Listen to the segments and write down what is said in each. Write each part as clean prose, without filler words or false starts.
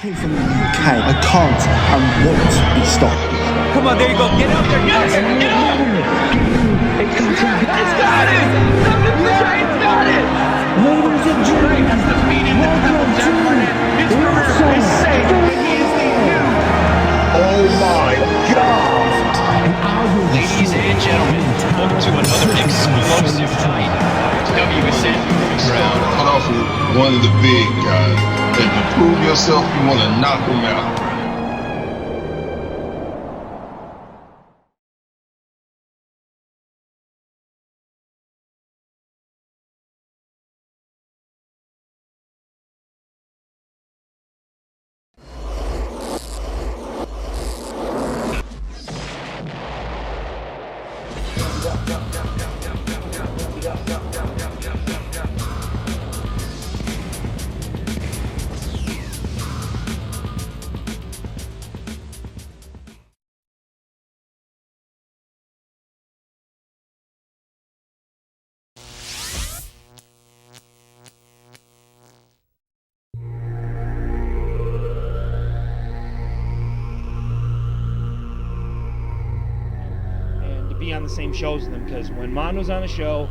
came from the UK. I can't and won't be stopped. Come on, there you go. Get out there. Get out there. It's got it. It's got it. Ladies and gentlemen, Has defeated the Devil Jack Barnett. His career is safe, and he is the new. Oh my God! Ladies and gentlemen, welcome to another explosive night. WSN Ground. Cut off with one of the big guys. If you prove yourself, you want to knock him out. Be on the same shows with them, because when Mondo's on a show,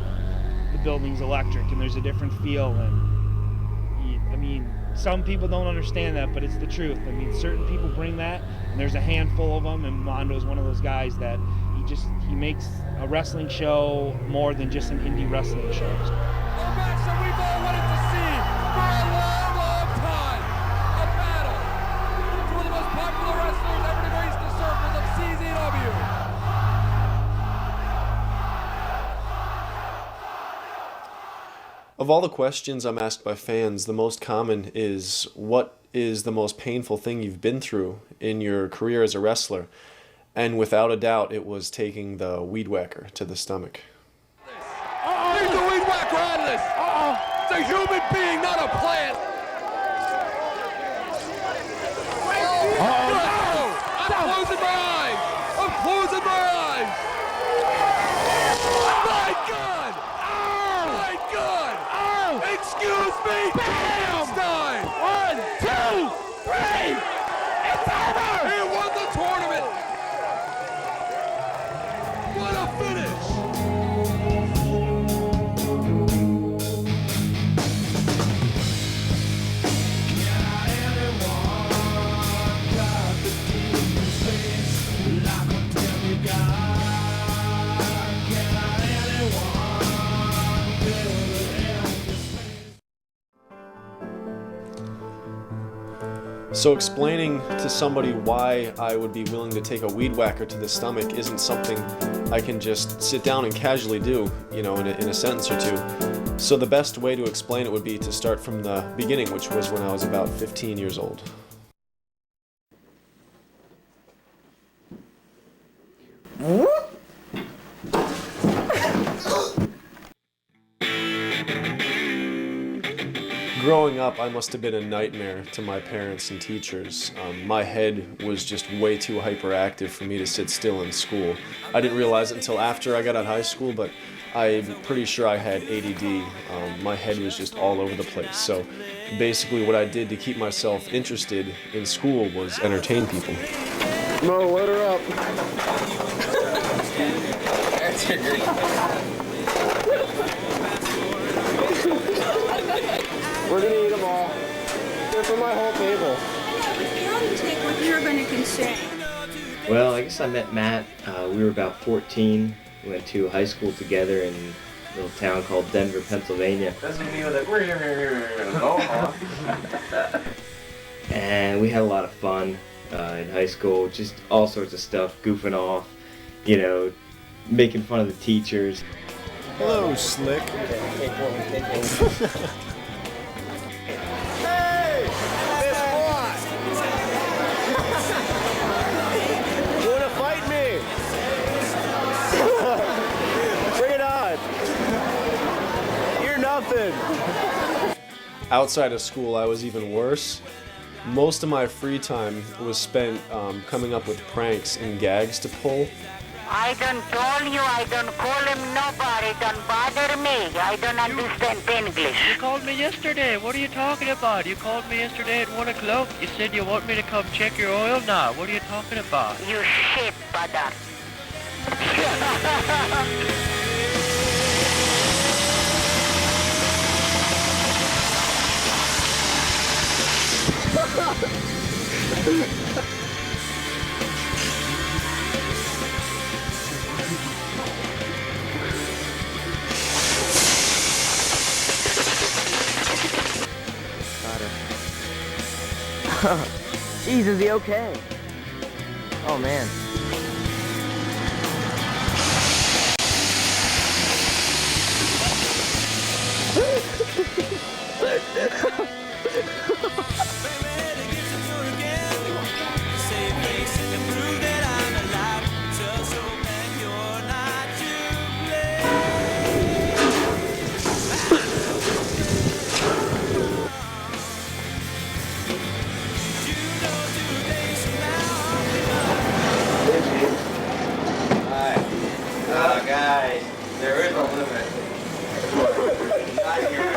the building's electric and there's a different feel. And I mean, some people don't understand that, but it's the truth. I mean, certain people bring that, and there's a handful of them, and Mondo's one of those guys that he makes a wrestling show more than just an indie wrestling show. A match that we've all wanted to see for a long, long time. A battle. Two of the most popular wrestlers ever to grace the surface of CZW. Of all the questions I'm asked by fans, the most common is, what is the most painful thing you've been through in your career as a wrestler? And without a doubt, it was taking the weed whacker to the stomach. Take the weed whacker out of this. It's a human being, not a plant. I'm closing my eyes. I'm closing my eyes. My God. My God. Excuse me. Bam. Time. 1, 2, 3. It's over. He won the tournament. What a finish. So explaining to somebody why I would be willing to take a weed whacker to the stomach isn't something I can just sit down and casually do, you know, in a sentence or two. So the best way to explain it would be to start from the beginning, which was when I was about 15 years old. Growing up, I must have been a nightmare to my parents and teachers. My head was just way too hyperactive for me to sit still in school. I didn't realize it until after I got out of high school, but I'm pretty sure I had ADD. My head was just all over the place. So basically what I did to keep myself interested in school was entertain people. Mo, let her up. We're gonna eat them all. They're for my whole table. You take what you're gonna consume. Well, I guess I met Matt. We were about 14. We went to high school together in a little town called Denver, Pennsylvania. And we had a lot of fun in high school, just all sorts of stuff, goofing off, you know, making fun of the teachers. Hello, Slick. Outside of school, I was even worse. Most of my free time was spent coming up with pranks and gags to pull. I don't told you, I don't call him nobody, don't bother me. I don't understand English. You called me yesterday. What are you talking about? You called me yesterday at 1 o'clock. You said you want me to come check your oil now. What are you talking about? You shit, brother. Jeez, is he okay? Oh man. Guys, there is a limit. Not here.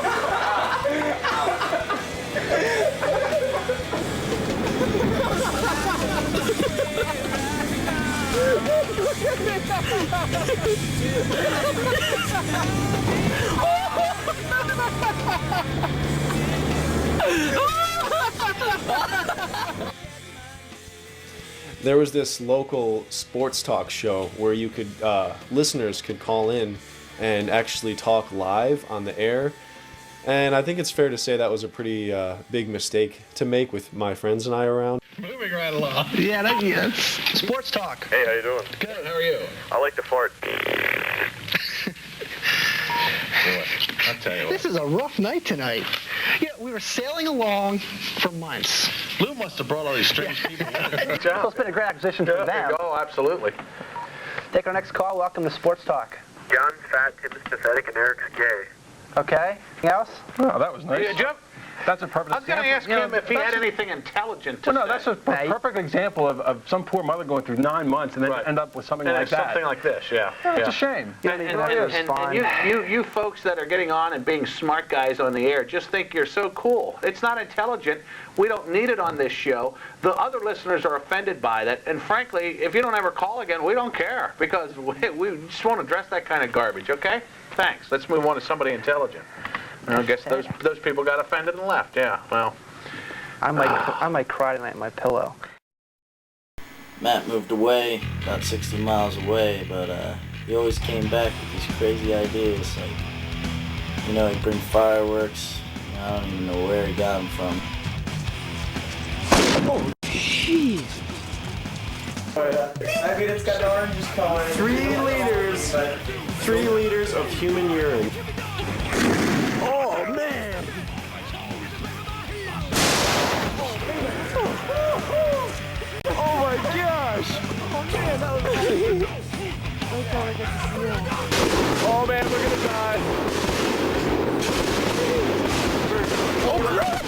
There was this local sports talk show where you could listeners could call in and actually talk live on the air, and I think it's fair to say that was a pretty big mistake to make with my friends and I around. Moving right along. Yeah, sports talk. Hey, how you doing? Good, how are you? I like to fart. I'll tell you what. This is a rough night tonight. Yeah, we were sailing along for months. Lou must have brought all these strange people in. Well, it's been a great acquisition for them. Oh, absolutely. Take our next call. Welcome to Sports Talk. John's fat, Tim is pathetic, and Eric's gay. Okay. Anything else? Oh, that was nice. That's a perfect I was going to ask him if he had anything intelligent to say. Well, no, that's a perfect example of some poor mother going through 9 months and then end up with something like that. Something like this, yeah. It's a shame. And you folks that are getting on and being smart guys on the air just think you're so cool. It's not intelligent. We don't need it on this show. The other listeners are offended by that. And frankly, if you don't ever call again, we don't care because we just won't address that kind of garbage, okay? Thanks. Let's move on to somebody intelligent. I guess those people got offended and left. Yeah, well. I might cry tonight in my pillow. Matt moved away, about 60 miles away, but he always came back with these crazy ideas. Like, he'd bring fireworks. I don't even know where he got them from. Oh, jeez. I mean, it's got oranges coming. 3 liters of human urine. Oh, man. Oh, my gosh. Oh, man, that was... Oh man, we're gonna die. Oh, crap.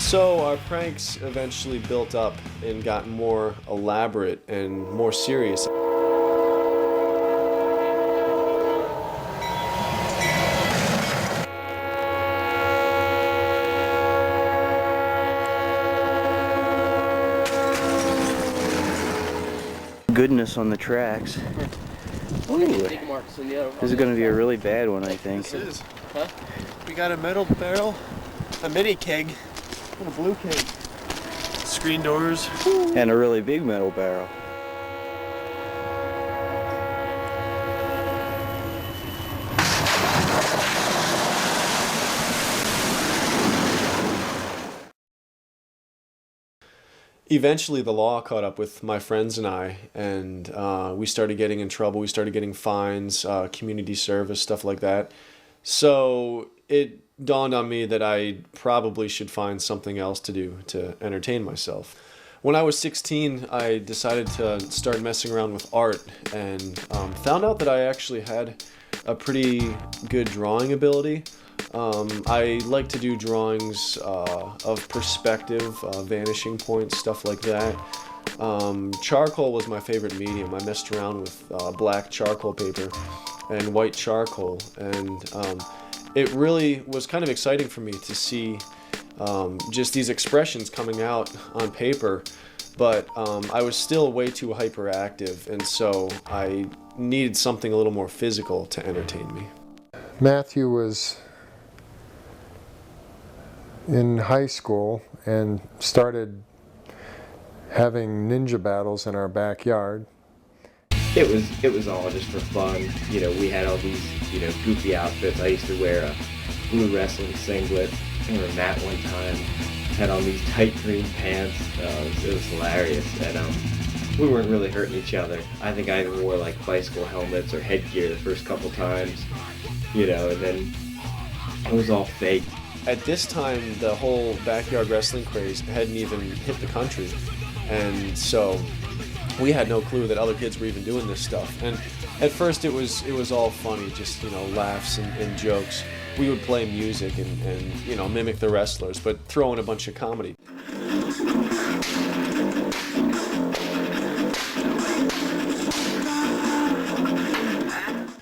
So our pranks eventually built up and got more elaborate and more serious. Goodness on the tracks. Ooh. This is going to be a really bad one, I think. This is. Huh? We got a metal barrel, a mini keg, and a blue keg. Screen doors. And a really big metal barrel. Eventually the law caught up with my friends and I, and we started getting in trouble. We started getting fines, community service, stuff like that. So it dawned on me that I probably should find something else to do to entertain myself. When I was 16, I decided to start messing around with art and found out that I actually had a pretty good drawing ability. I like to do drawings of perspective, vanishing points, stuff like that. Charcoal was my favorite medium. I messed around with black charcoal paper and white charcoal, and it really was kind of exciting for me to see just these expressions coming out on paper, but I was still way too hyperactive, and so I needed something a little more physical to entertain me. Matthew was in high school and started having ninja battles in our backyard. It was all just for fun. You know, we had all these, you know, goofy outfits. I used to wear a blue wrestling singlet. I remember Matt one time had on these tight green pants. It was hilarious. And we weren't really hurting each other. I think I even wore like bicycle helmets or headgear the first couple times, you know, and then it was all fake. At this time, the whole backyard wrestling craze hadn't even hit the country, and so we had no clue that other kids were even doing this stuff. And at first it was all funny, just, you know, laughs and jokes. We would play music and you know, mimic the wrestlers, but throw in a bunch of comedy.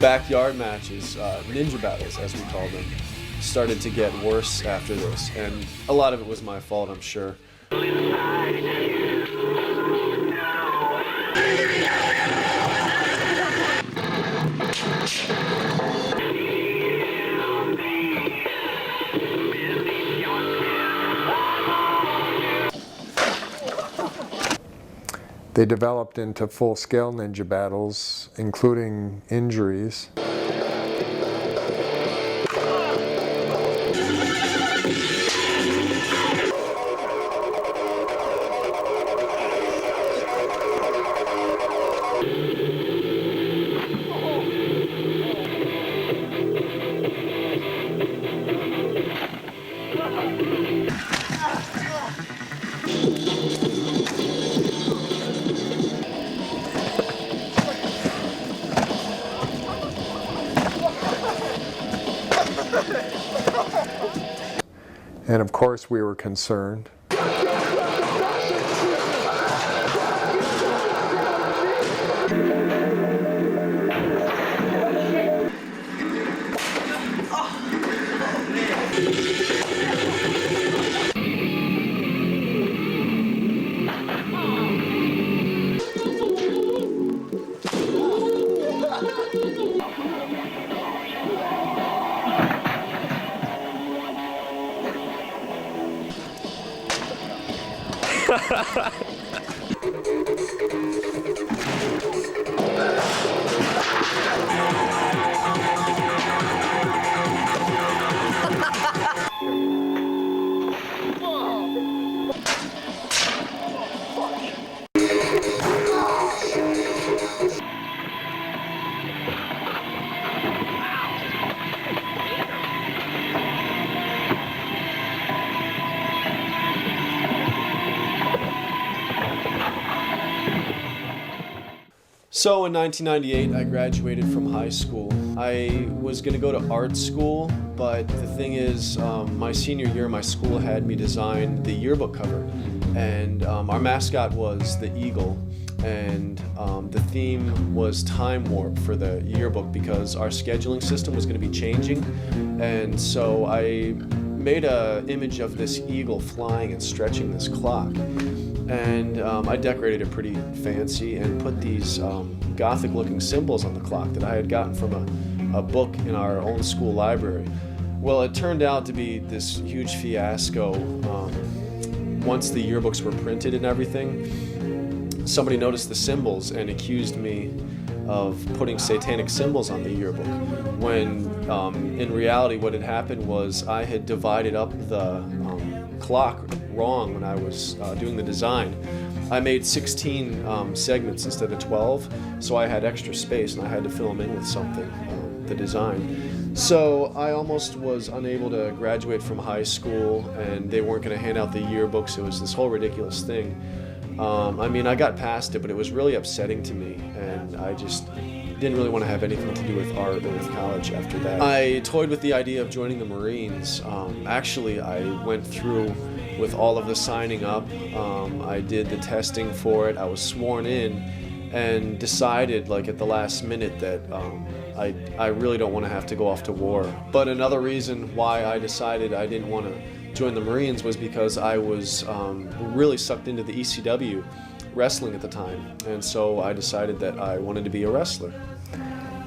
Backyard matches, ninja battles as we called them, started to get worse after this, and a lot of it was my fault, I'm sure. They developed into full-scale ninja battles, including injuries. And of course we were concerned. So in 1998, I graduated from high school. I was going to go to art school, but the thing is, my senior year, my school had me design the yearbook cover. And our mascot was the eagle. And the theme was time warp for the yearbook because our scheduling system was going to be changing. And so I made an image of this eagle flying and stretching this clock. And I decorated it pretty fancy and put these Gothic-looking symbols on the clock that I had gotten from a book in our own school library. Well, it turned out to be this huge fiasco. Once the yearbooks were printed and everything, somebody noticed the symbols and accused me of putting satanic symbols on the yearbook, when in reality what had happened was I had divided up the clock wrong when I was doing the design. I made 16 segments instead of 12, so I had extra space and I had to fill them in with something. the design. So I almost was unable to graduate from high school, and they weren't going to hand out the yearbooks. It was this whole ridiculous thing. I mean, I got past it, but it was really upsetting to me, and I just didn't really want to have anything to do with art or with college after that. I toyed with the idea of joining the Marines. Actually, I went through with all of the signing up. I did the testing for it. I was sworn in and decided, like, at the last minute that I really don't want to have to go off to war. But another reason why I decided I didn't want to join the Marines was because I was really sucked into the ECW wrestling at the time, and so I decided that I wanted to be a wrestler.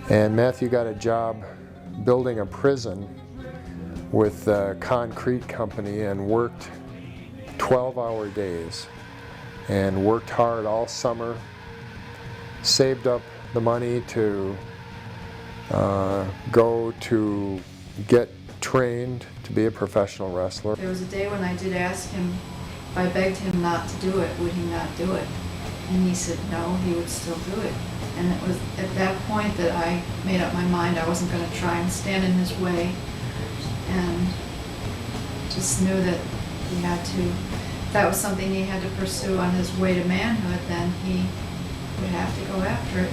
And Matthew got a job building a prison with a concrete company and worked 12-hour days and worked hard all summer, saved up the money to go to get trained to be a professional wrestler. There was a day when I did ask him, if I begged him not to do it, would he not do it? And he said no, he would still do it. And it was at that point that I made up my mind I wasn't going to try and stand in his way, and just knew that he had to, if that was something he had to pursue on his way to manhood, then he would have to go after it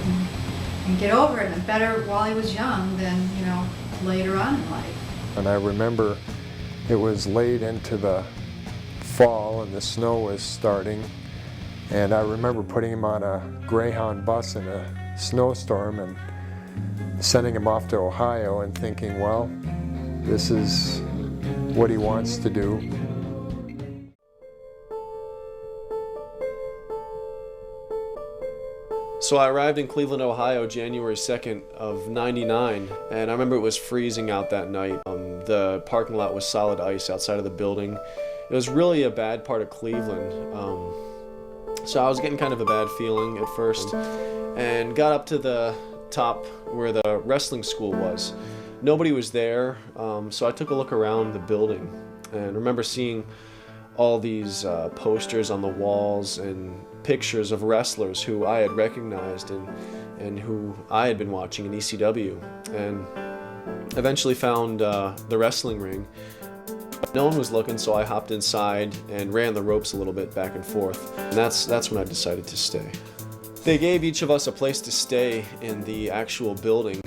and get over it, and better while he was young than, you know, later on in life. And I remember it was late into the fall and the snow was starting, and I remember putting him on a Greyhound bus in a snowstorm and sending him off to Ohio and thinking, well, this is what he wants to do. So I arrived in Cleveland, Ohio, January 2nd of '99, and I remember it was freezing out that night. The parking lot was solid ice outside of the building. It was really a bad part of Cleveland. So I was getting kind of a bad feeling at first, and got up to the top where the wrestling school was. Nobody was there, so I took a look around the building, and remember seeing all these posters on the walls and pictures of wrestlers who I had recognized and who I had been watching in ECW, and eventually found the wrestling ring. No one was looking, so I hopped inside and ran the ropes a little bit back and forth, and that's when I decided to stay. They gave each of us a place to stay in the actual building.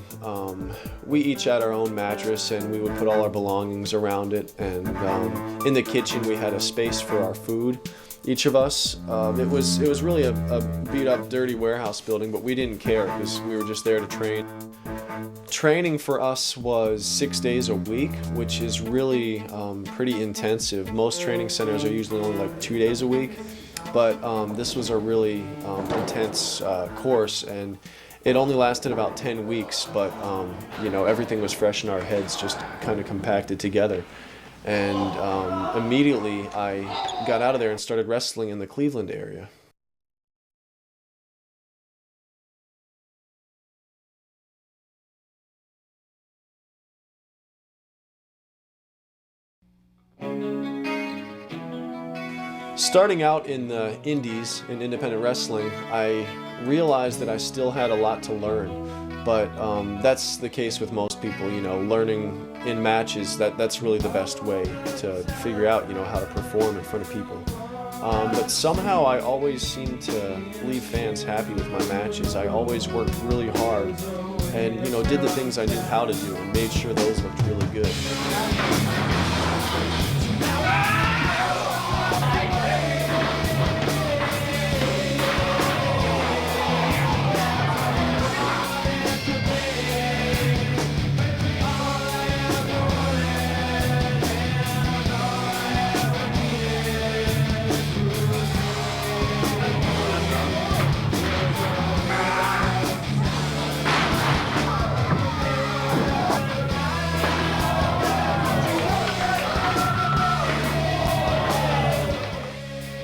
We each had our own mattress, and we would put all our belongings around it, and in the kitchen we had a space for our food, each of us. It was really a beat-up, dirty warehouse building, but we didn't care because we were just there to train. Training for us was 6 days a week, which is really pretty intensive. Most training centers are usually only like 2 days a week, but this was a really intense course, and it only lasted about 10 weeks, but you know, everything was fresh in our heads, just kind of compacted together. And immediately I got out of there and started wrestling in the Cleveland area. Starting out in the indies, in independent wrestling, I realized that I still had a lot to learn, but that's the case with most people, you know, learning in matches, that's really the best way to figure out, you know, how to perform in front of people. But somehow I always seemed to leave fans happy with my matches. I always worked really hard and, you know, did the things I knew how to do and made sure those looked really good.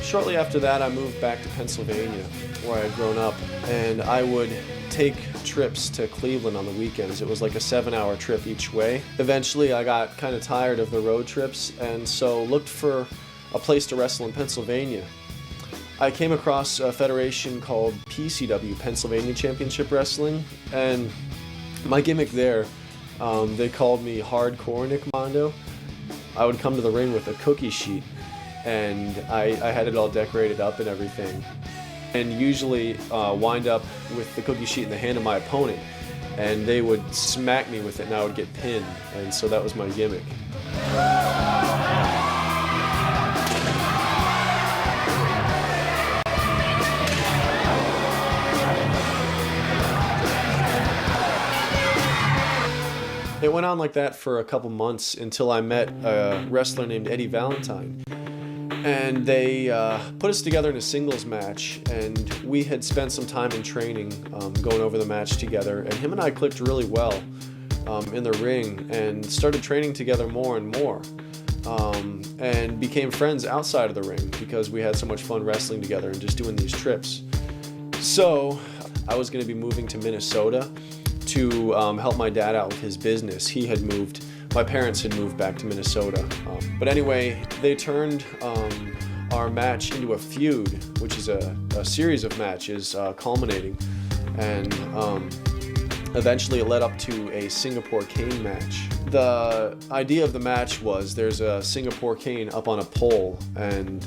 Shortly after that, I moved back to Pennsylvania, where I had grown up, and I would take trips to Cleveland on the weekends. It was like a 7-hour trip each way. Eventually, I got kind of tired of the road trips, and so looked for a place to wrestle in Pennsylvania. I came across a federation called PCW, Pennsylvania Championship Wrestling, and my gimmick there They called me Hardcore Nick Mondo. I would come to the ring with a cookie sheet, and I had it all decorated up and everything, and usually wind up with the cookie sheet in the hand of my opponent, and they would smack me with it and I would get pinned, and so that was my gimmick. It went on like that for a couple months until I met a wrestler named Eddie Valentine. And they put us together in a singles match, and we had spent some time in training, going over the match together, and him and I clicked really well in the ring and started training together more and more, and became friends outside of the ring because we had so much fun wrestling together and just doing these trips. So I was going to be moving to Minnesota to help my dad out with his business. My parents had moved back to Minnesota. But anyway, they turned our match into a feud, which is a series of matches culminating. And eventually it led up to a Singapore cane match. The idea of the match was there's a Singapore cane up on a pole, and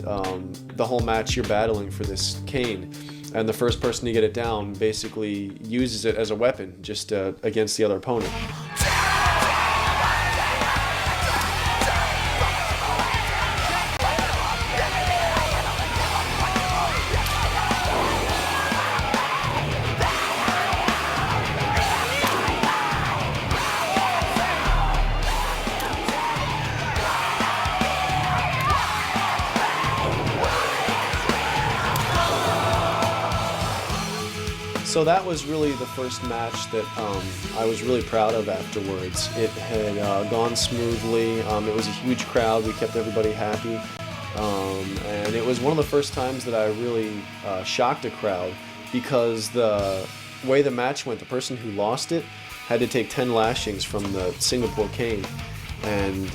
the whole match you're battling for this cane. And the first person to get it down basically uses it as a weapon just against the other opponent. So that was really the first match that I was really proud of afterwards. It had gone smoothly. It was a huge crowd. We kept everybody happy. And it was one of the first times that I really shocked a crowd, because the way the match went, the person who lost it had to take 10 lashings from the Singapore cane. And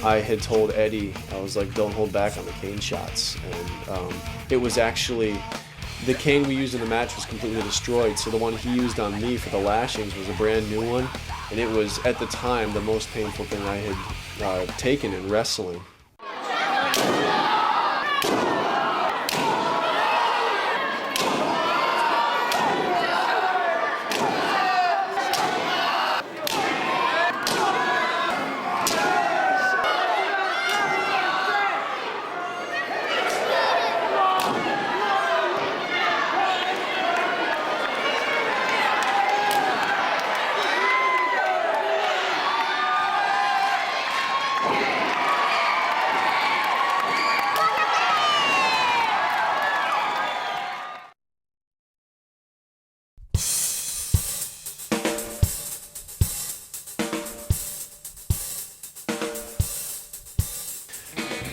I had told Eddie, I was like, don't hold back on the cane shots. And it was actually... the cane we used in the match was completely destroyed, so the one he used on me for the lashings was a brand new one, and it was, at the time, the most painful thing I had taken in wrestling.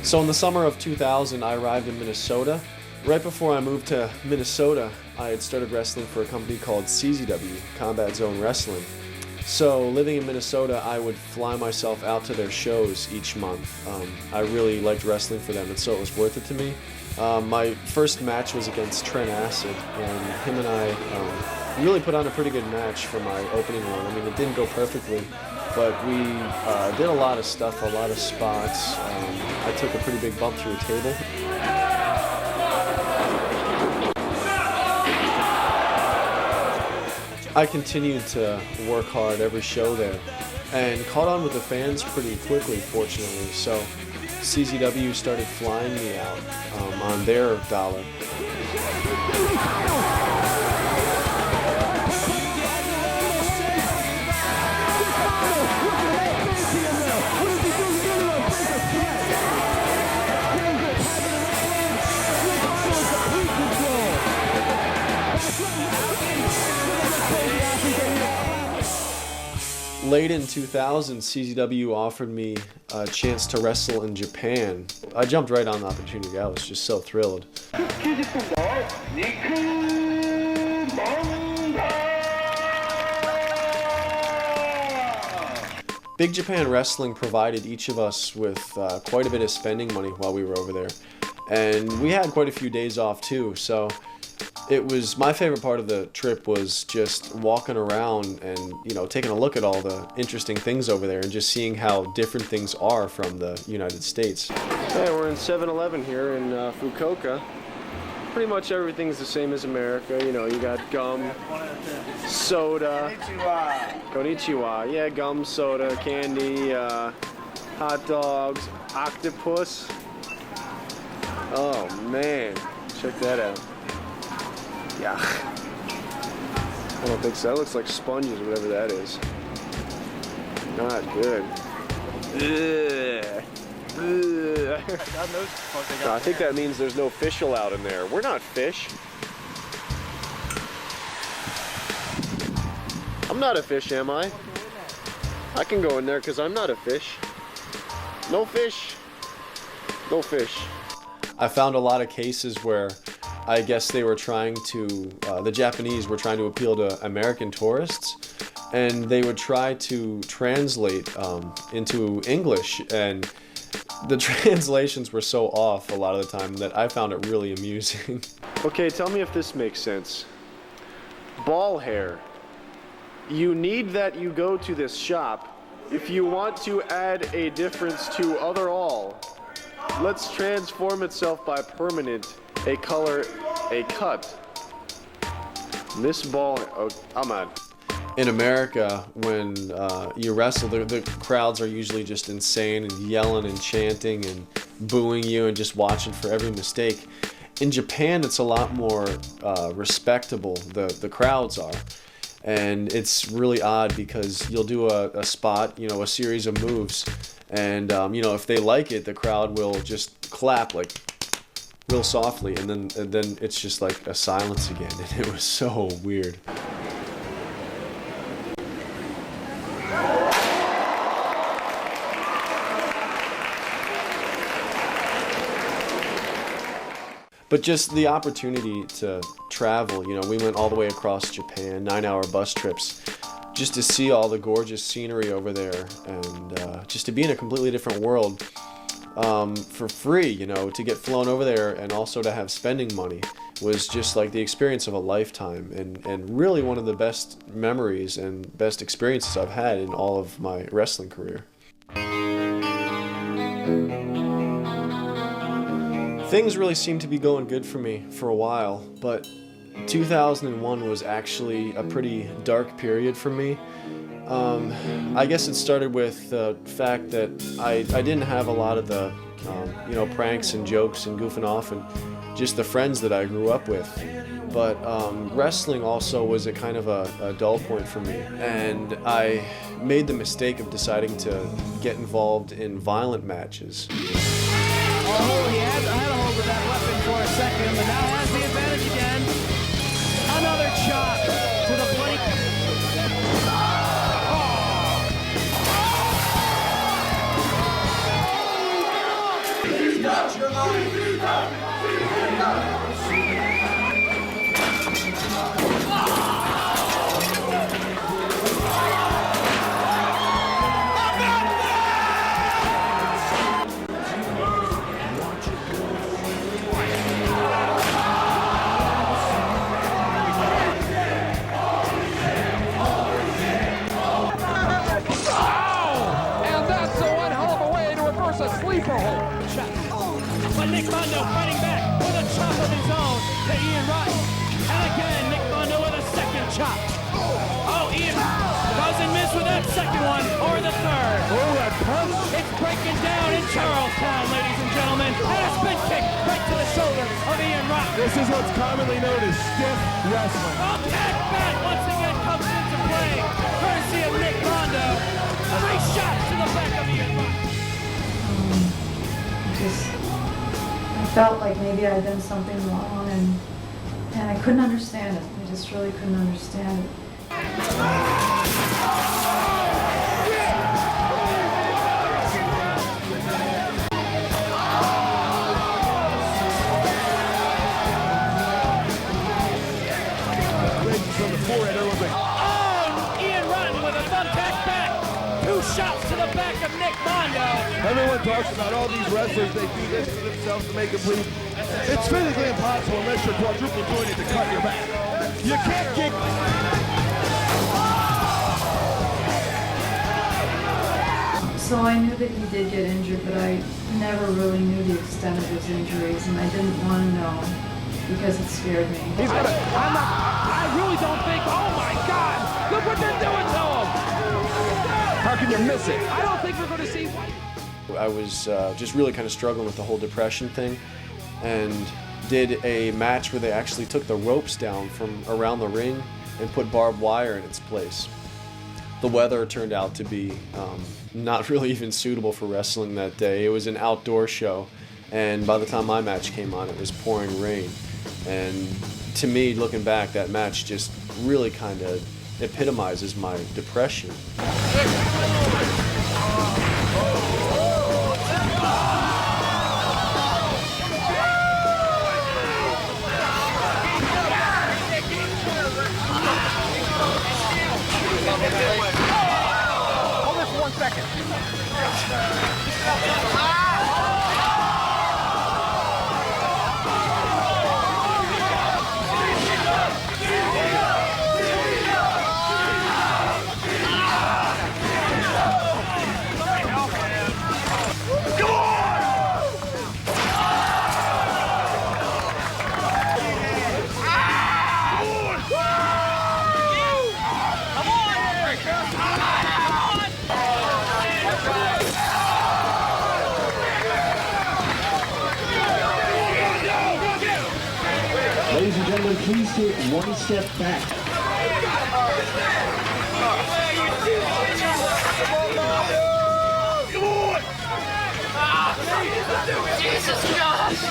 So in the summer of 2000, I arrived in Minnesota. Right before I moved to Minnesota, I had started wrestling for a company called CZW, Combat Zone Wrestling. So living in Minnesota, I would fly myself out to their shows each month. I really liked wrestling for them, and so it was worth it to me. My first match was against Trent Acid, and him and I really put on a pretty good match for my opening one. I mean, it didn't go perfectly, but we did a lot of stuff, a lot of spots. I took a pretty big bump through a table. I continued to work hard every show there and caught on with the fans pretty quickly, fortunately. So CZW started flying me out on their dollar. Late in 2000, CZW offered me a chance to wrestle in Japan. I jumped right on the opportunity. I was just so thrilled. Big Japan Wrestling provided each of us with quite a bit of spending money while we were over there. And we had quite a few days off too, so it was my favorite part of the trip was just walking around and, you know, taking a look at all the interesting things over there and just seeing how different things are from the United States. Hey, we're in 7-Eleven here in Fukuoka. Pretty much everything's the same as America. You know, you got gum, soda, konnichiwa, yeah, gum, soda, candy, hot dogs, octopus. Oh man, check that out. Yeah. I don't think so. That looks like sponges, whatever that is. Not good. Ugh. I think that means there's no fish allowed in there. We're not fish. I'm not a fish, am I? I can go in there because I'm not a fish. No fish. No fish. I found a lot of cases where I guess they were trying to, the Japanese were trying to appeal to American tourists, and they would try to translate into English, and the translations were so off a lot of the time that I found it really amusing. Okay, tell me if this makes sense. Ball hair. You need that you go to this shop. If you want to add a difference to other all, let's transform itself by permanent, a color, a cut. This ball, oh, I'm out. In America, when you wrestle, the crowds are usually just insane and yelling and chanting and booing you and just watching for every mistake. In Japan, it's a lot more respectable, the crowds are. And it's really odd because you'll do a spot, you know, a series of moves, and you know, if they like it, the crowd will just clap like real softly, and then it's just like a silence again, and it was so weird. But just the opportunity to travel, you know, we went all the way across Japan, 9-hour bus trips, just to see all the gorgeous scenery over there, and just to be in a completely different world for free, you know, to get flown over there and also to have spending money was just like the experience of a lifetime, and really one of the best memories and best experiences I've had in all of my wrestling career. Things really seemed to be going good for me for a while, but 2001 was actually a pretty dark period for me. I guess it started with the fact that I didn't have a lot of the you know, pranks and jokes and goofing off and just the friends that I grew up with. But wrestling also was a kind of a dull point for me, and I made the mistake of deciding to get involved in violent matches. Oh, he had a hold of that weapon for a second, but now has the advantage again. Another chop to the plate. A sleeper hold. But Nick Mondo fighting back with a chop of his own to Ian Rotten. And again, Nick Mondo with a second chop. Oh, Ian doesn't miss with that second one or the third. Oh, that punch. It's breaking down in Charlestown, ladies and gentlemen. And a spin kick right to the shoulder of Ian Rotten. This is what's commonly known as stiff wrestling. Oh, Cat Bat once again comes into play, courtesy of Nick Mondo. 3 shots to the back of Ian Rotten. I felt like maybe I had done something wrong, and I couldn't understand it. I just really couldn't understand it. From the forehead, everyone's like, oh, Ian Rotten with a thumbtack back. 2 shots to the back of Nick Mondo. Everyone talks about all these wrestlers, they do this to themselves to make them bleed. It's physically impossible unless you're quadruple jointed to cut your back. You can't kick. So I knew that he did get injured, but I never really knew the extent of his injuries, and I didn't want to know because it scared me. I really don't think, oh my God, look what they're doing to him. How can you miss it? I don't think we're going to see. I was just really kind of struggling with the whole depression thing, and did a match where they actually took the ropes down from around the ring and put barbed wire in its place. The weather turned out to be not really even suitable for wrestling that day. It was an outdoor show, and by the time my match came on, it was pouring rain. And to me, looking back, that match just really kind of epitomizes my depression. Hold this for 1 second. Ladies and gentlemen, please take one step back. Jesus Gosh!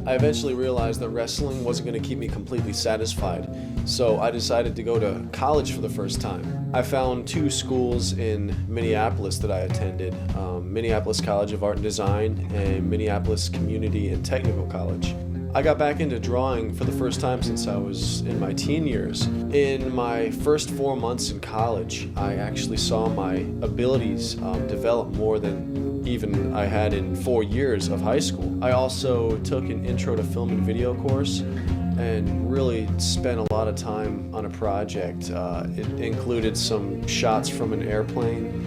I eventually realized that wrestling wasn't going to keep me completely satisfied, so I decided to go to college for the first time. I found 2 schools in Minneapolis that I attended, Minneapolis College of Art and Design and Minneapolis Community and Technical College. I got back into drawing for the first time since I was in my teen years. In my first 4 months in college, I actually saw my abilities develop more than even I had in 4 years of high school. I also took an intro to film and video course and really spent a lot of time on a project. It included some shots from an airplane.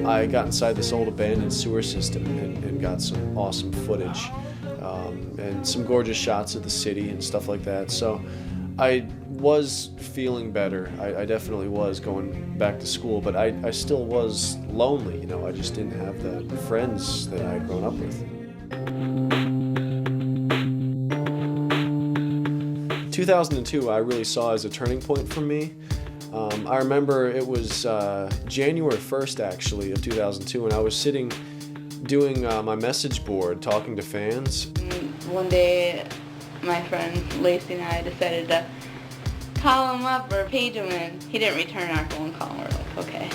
I got inside this old abandoned sewer system and got some awesome footage. And some gorgeous shots of the city and stuff like that. So I was feeling better. I definitely was going back to school, but I still was lonely, you know. I just didn't have the friends that I had grown up with. 2002 I really saw as a turning point for me. I remember it was January 1st actually of 2002, and I was sitting doing my message board, talking to fans. One day, my friend Lacey and I decided to call him up or page him, and he didn't return our phone call. And we're like, okay.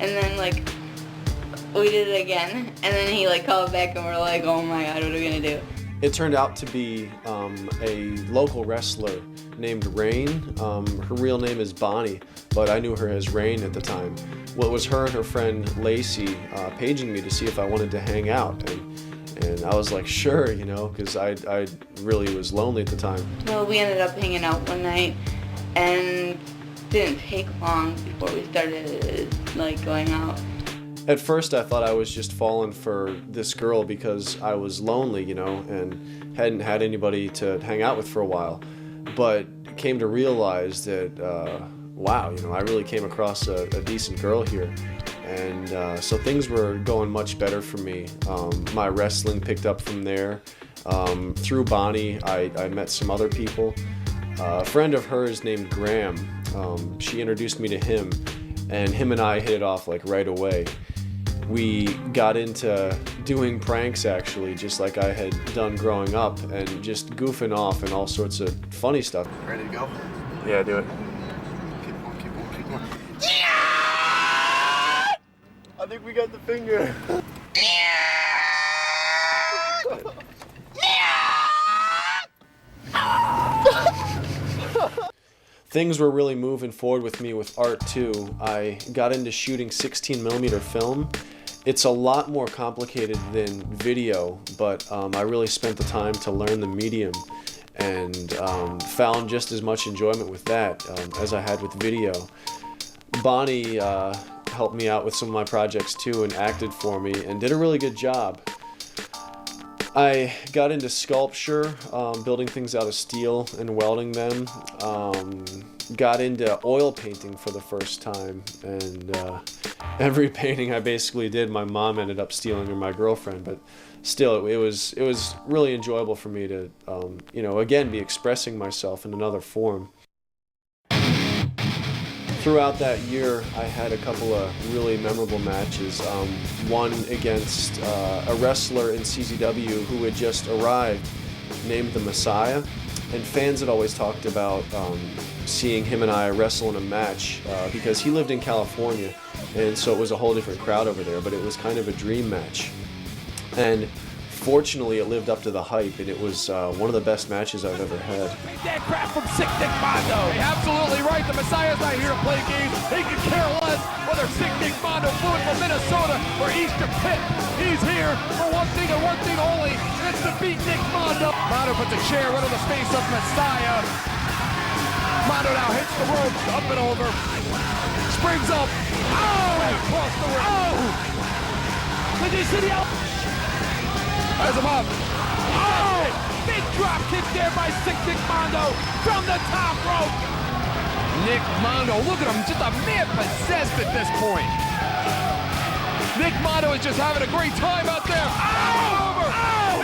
And then we did it again, and then he called back, and we're like, oh my God, what are we gonna do? It turned out to be a local wrestler named Rain. Her real name is Bonnie, but I knew her as Rain at the time. Well, it was her and her friend Lacey paging me to see if I wanted to hang out, and I was like, sure, you know, because I really was lonely at the time. Well, we ended up hanging out one night, and didn't take long before we started going out. At first I thought I was just falling for this girl because I was lonely, you know, and hadn't had anybody to hang out with for a while. But came to realize that, wow, you know, I really came across a decent girl here. And so things were going much better for me. My wrestling picked up from there. Through Bonnie, I met some other people. A friend of hers named Graham, she introduced me to him, and him and I hit it off right away. we got into doing pranks, actually, just like I had done growing up, and just goofing off and all sorts of funny stuff. Ready to go? Yeah, do it. Keep going. I think we got the finger. Things were really moving forward with me with art too. I got into shooting 16mm film. It's a lot more complicated than video, but I really spent the time to learn the medium and found just as much enjoyment with that as I had with video. Bonnie helped me out with some of my projects too and acted for me and did a really good job. I got into sculpture, building things out of steel and welding them. Got into oil painting for the first time, and every painting I basically did, my mom ended up stealing, or my girlfriend. But still, it was really enjoyable for me to, you know, again, be expressing myself in another form. Throughout that year, I had a couple of really memorable matches. One against a wrestler in CZW who had just arrived, named the Messiah, and fans had always talked about seeing him and I wrestle in a match because he lived in California, and so it was a whole different crowd over there, but it was kind of a dream match. And fortunately, it lived up to the hype, and it was one of the best matches I've ever had. That crap from Sick Nick Mondo. Hey, absolutely right. The Messiah's not here to play games. He can care less whether Sick Nick Mondo flew in from Minnesota or Eastern Pitt. He's here for one thing and one thing only, and it's to beat Nick Mondo. Mondo puts a chair right on the face of Messiah. Mondo now hits the ropes, up and over. Springs up. Oh! Across the ring. Oh! Did you see the Has him up. Oh! Big drop kick there by Sick Nick Mondo from the top rope. Nick Mondo, look at him, just a man possessed at this point. Nick Mondo is just having a great time out there. Oh! Over. Oh!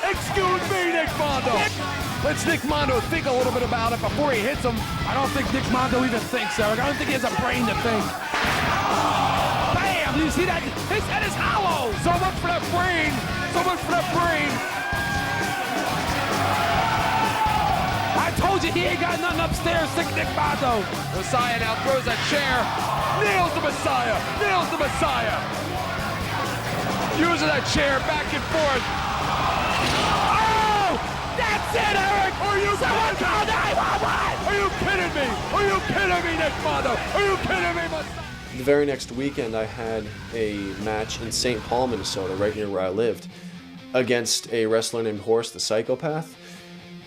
Excuse me, Nick Mondo. Let's Nick Mondo think a little bit about it before he hits him. I don't think Nick Mondo even thinks, Eric. I don't think he has a brain to think. Bam! You see that? His head is hollow. So much for that brain. So much for that brain. I told you he ain't got nothing upstairs, Sick Nick Mondo. Messiah now throws a chair. Nails the Messiah. Nails the Messiah. Using that chair back and forth. Oh! That's it, Eric! Are you someone call 911? Are you kidding me? Are you kidding me, Nick Mondo? Are you kidding me, Messiah? The very next weekend, I had a match in St. Paul, Minnesota, right near where I lived, against a wrestler named Horace the Psychopath.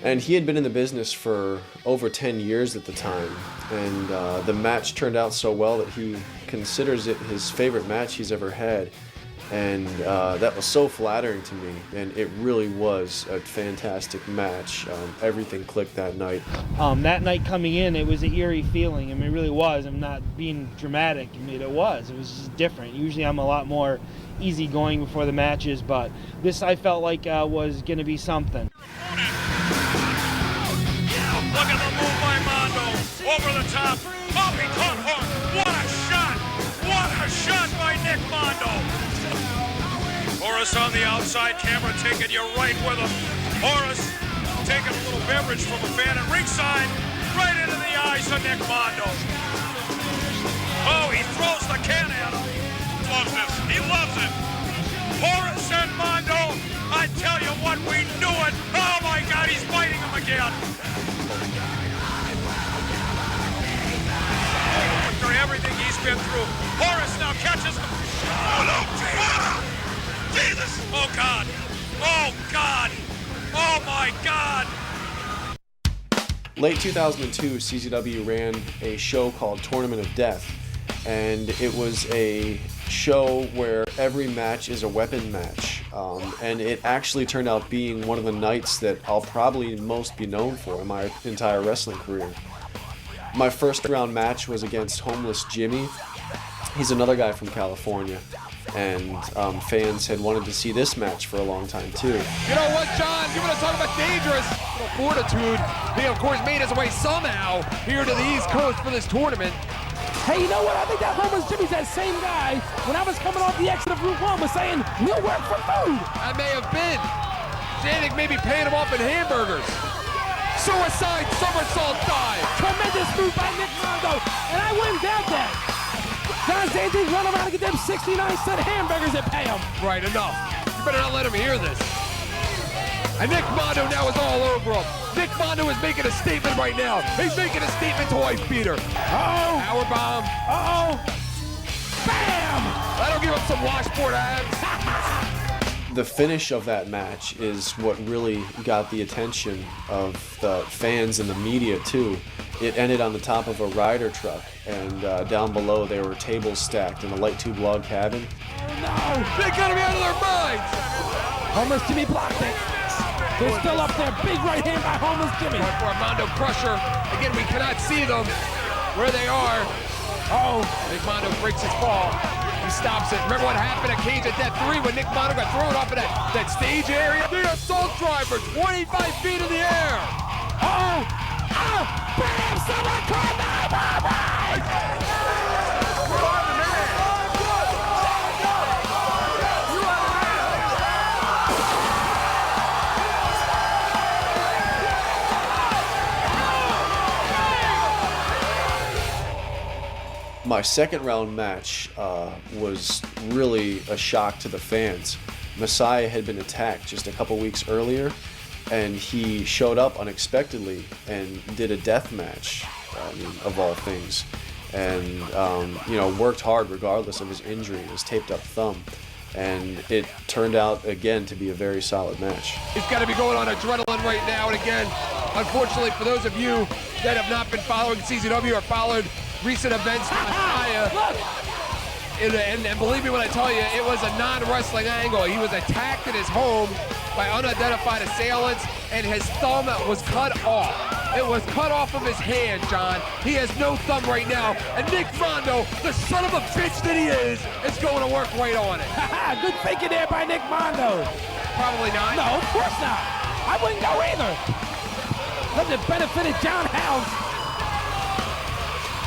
And he had been in the business for over 10 years at the time. And the match turned out so well that he considers it his favorite match he's ever had. And that was so flattering to me, and it really was a fantastic match. Everything clicked that night. That night coming in, it was an eerie feeling. I mean, it really was. I'm not being dramatic. I mean, it was just different. Usually I'm a lot more easygoing before the matches, but this I felt like was going to be something. Look at the move by Mondo. Over the top. Popping hot hook. What a shot. What a shot by Nick Mondo. Horace on the outside, camera taking you right with him. Horace taking a little beverage from a fan at ringside, right into the eyes of Nick Mondo. Oh, he throws the can at him. Loves this. He loves it. Horace and Mondo, I tell you what, we knew it. Oh my God, he's fighting him again. After everything he's been through, Horace now catches him. Oh no, Jesus! Oh God! Oh God! Oh my God! Late 2002, CZW ran a show called Tournament of Death, and it was a show where every match is a weapon match, and it actually turned out being one of the nights that I'll probably most be known for in my entire wrestling career. My first round match was against Homeless Jimmy. He's another guy from California, and fans had wanted to see this match for a long time too. You know what, John? You want to talk about dangerous? Little fortitude. He, of course, made his way somehow here to the East Coast for this tournament. Hey, you know what? I think that homeless Jimmy's that same guy when I was coming off the exit of Route 1 was saying, we'll work for food. I may have been. Zanuck may be paying him off in hamburgers. Suicide somersault dive. Tremendous move by Nick Mondo, and I wouldn't doubt that. John Zanuck run around and get them 69-cent hamburgers that pay him. Right, enough. You better not let him hear this. And Nick Mondo now is all over him. Nick Mondo is making a statement right now. He's making a statement to Wife Beater. Uh-oh. Power bomb. Uh-oh. Bam! That'll give him some washboard abs. The finish of that match is what really got the attention of the fans and the media too. It ended on the top of a Ryder truck, and down below there were tables stacked in a light tube log cabin. Oh no! They gotta be out of their minds! Homeless Jimmy blocked it. They're still up there. Big right hand by homeless Jimmy. For a Mondo crusher. Again, we cannot see them where they are. Oh, Nick Mondo breaks his fall. He stops it. Remember what happened at Cage at Death 3 when Nick Mondo got thrown off of that stage area? The assault driver, 25 feet in the air. Oh! Oh! Bam! Someone call 911! My second round match was really a shock to the fans. Messiah had been attacked just a couple weeks earlier, and he showed up unexpectedly and did a death match, of all things, and worked hard regardless of his injury, his taped up thumb. And it turned out again to be a very solid match. He's got to be going on adrenaline right now, and again, unfortunately for those of you that have not been following CZW or followed recent events to Messiah, and believe me when I tell you, it was a non-wrestling angle. He was attacked in his home by unidentified assailants, and his thumb was cut off. It was cut off of his hand, John. He has no thumb right now, and Nick Mondo, the son of a bitch that he is going to work right on it. Good thinking there by Nick Mondo. Probably not. No, of course not. I wouldn't go either. Let it benefited John House.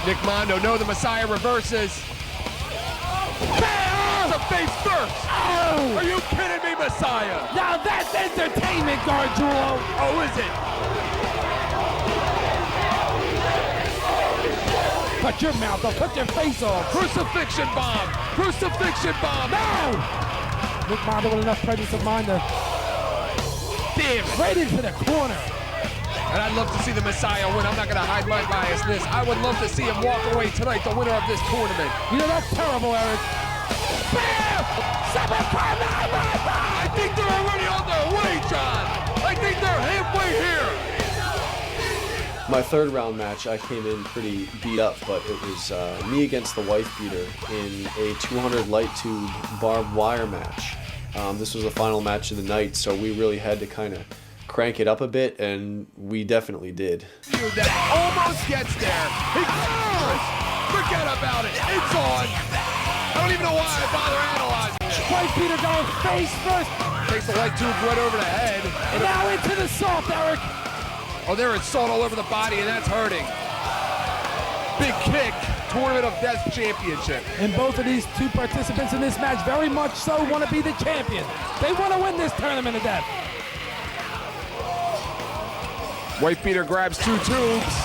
Nick Mondo, no, the Messiah reverses. Bam! The face first. Oh! Are you kidding me, Messiah? Now that's entertainment, Gargiulo. Oh, is it? Put your mouth up, put your face on. Crucifixion bomb. Crucifixion bomb. No! Nick Mondo with enough presence of mind to... Damn it. Right into the corner. And I'd love to see the Messiah win. I'm not going to hide my biasness. I would love to see him walk away tonight, the winner of this tournament. You know, that's terrible, Eric. Bam! I think they're already on their way, John. I think they're halfway here. My third round match, I came in pretty beat up, but it was me against the Wife Beater in a 200 light tube barbed wire match. This was the final match of the night, so we really had to kind of crank it up a bit, and we definitely did. Dude, that almost gets there. He forget about it. It's on. I don't even know why I bother analyzing it. Wife Beater going face first. Takes the light tube right over the head. And now into the salt, Eric. Oh, there is salt all over the body, and that's hurting. Big kick. Tournament of Death Championship. And both of these two participants in this match very much so want to be the champion. They want to win this tournament of death. Wife Beater grabs two tubes,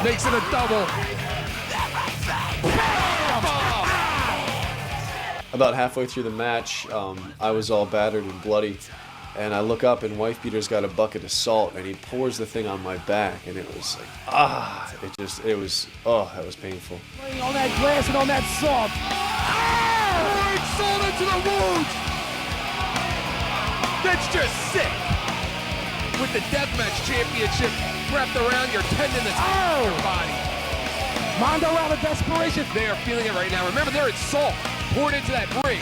makes it a double. About halfway through the match, I was all battered and bloody, and I look up and Wife Beater's got a bucket of salt, and he pours the thing on my back, and it was like, that was painful. On that glass and on that salt. Pouring salt into the wound. That's just sick. With the Deathmatch Championship wrapped around your tendon that's in your body. Mondo out of desperation. They are feeling it right now. Remember, there is salt poured into that ring.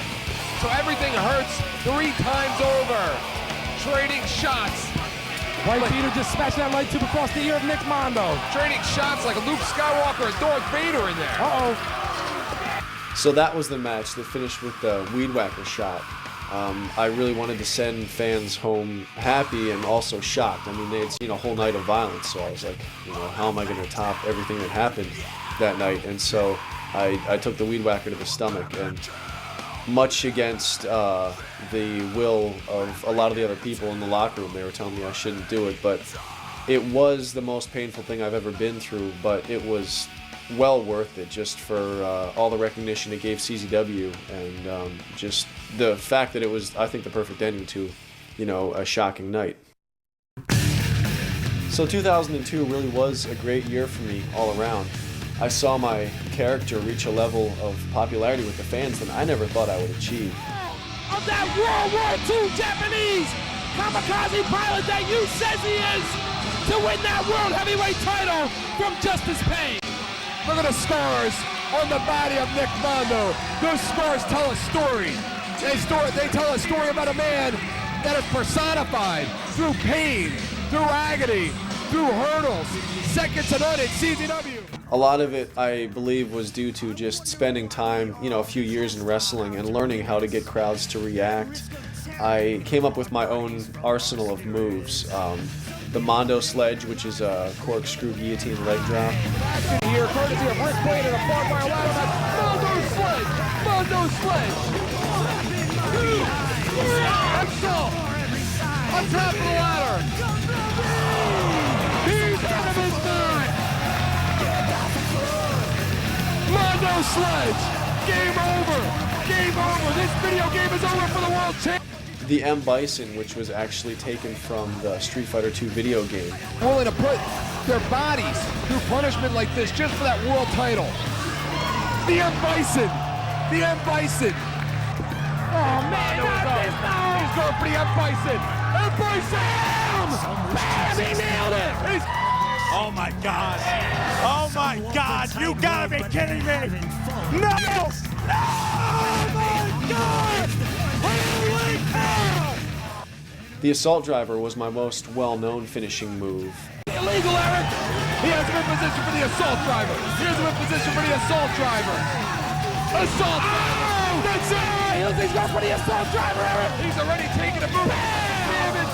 So everything hurts 3 times over. Trading shots. Wife Beater just smashed that light tube across the ear of Nick Mondo. Trading shots like Luke Skywalker and Darth Vader in there. Uh-oh. So that was the match that finished with the Weed Whacker shot. I really wanted to send fans home happy and also shocked. I mean, they had seen a whole night of violence, so I was like, you know, how am I going to top everything that happened that night? And so I took the weed whacker to the stomach, and much against the will of a lot of the other people in the locker room, they were telling me I shouldn't do it, but it was the most painful thing I've ever been through, but it was well worth it just for all the recognition it gave CZW, and just the fact that it was, I think, the perfect ending to, you know, a shocking night. So 2002 really was a great year for me all around. I saw my character reach a level of popularity with the fans that I never thought I would achieve. Of that World War II Japanese kamikaze pilot that you says he is, to win that World Heavyweight title from Justice Payne. Look at the scars on the body of Nick Mondo. Those scars tell a story. They tell a story about a man that is personified through pain, through agony, through hurdles, second to none at CZW. A lot of it, I believe, was due to just spending time, you know, a few years in wrestling and learning how to get crowds to react. I came up with my own arsenal of moves. The Mondo sledge, which is a corkscrew guillotine leg drop. Action here, courtesy of Rick Wade and a barbed wire ladder match. Mondo sledge! Mondo sledge! Excel! On top of the ladder! He's out of his mind! Mondo sledge! Game over! Game over! This video game is over for the world champ! The M. Bison, which was actually taken from the Street Fighter II video game. Willing to put their bodies through punishment like this just for that world title. The M. Bison! The M. Bison! Oh man, he's going for the M. Bison! M. Bison! Bam! He nailed it! Oh my God! Oh my God! You gotta be kidding me! No! No! Oh my God! Holy cow! The assault driver was my most well-known finishing move. Illegal, Eric! He has him in position for the assault driver. Here's him in position for the assault driver. Assault driver! That's it! He's going for the assault driver, Eric! He's already taking a move. Damn it!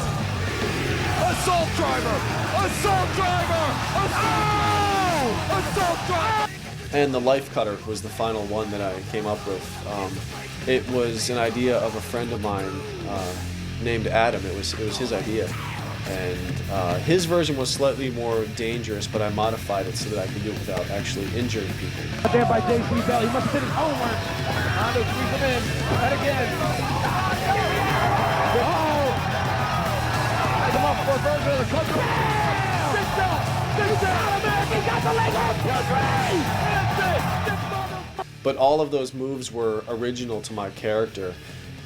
Assault driver! Assault driver! Assault driver! And the life cutter was the final one that I came up with. It was an idea of a friend of mine named Adam. It was his idea, and his version was slightly more dangerous, but I modified it so that I could do it without actually injuring people. There by JC Bell. He must have hit his homework. Mondo squeeze him in. And again. Oh! Come on for a version of the country. Sits up! Sits up! He got the leg up! But all of those moves were original to my character,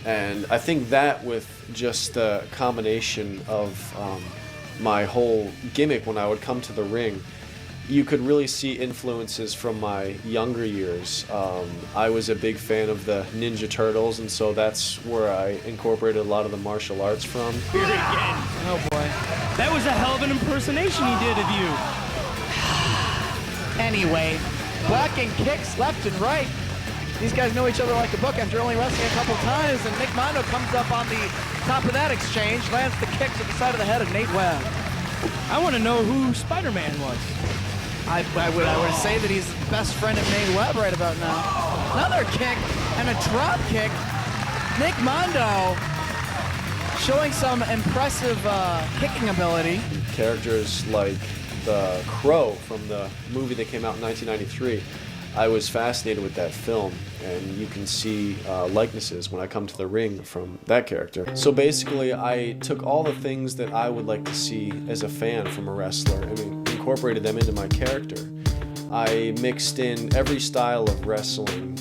and I think that with just the combination of my whole gimmick when I would come to the ring, you could really see influences from my younger years. I was a big fan of the Ninja Turtles, and so that's where I incorporated a lot of the martial arts from. Here again. Oh boy. That was a hell of an impersonation he did of you. Anyway, blocking kicks left and right. These guys know each other like a book after only wrestling a couple times, and Nick Mondo comes up on the top of that exchange, lands the kick to the side of the head of Nate Webb. I want to know who Spider-Man was. I would say that he's the best friend of Nate Webb right about now. Another kick and a drop kick. Nick Mondo showing some impressive kicking ability. Characters like the Crow from the movie that came out in 1993. I was fascinated with that film, and you can see likenesses when I come to the ring from that character. So basically, I took all the things that I would like to see as a fan from a wrestler and incorporated them into my character. I mixed in every style of wrestling.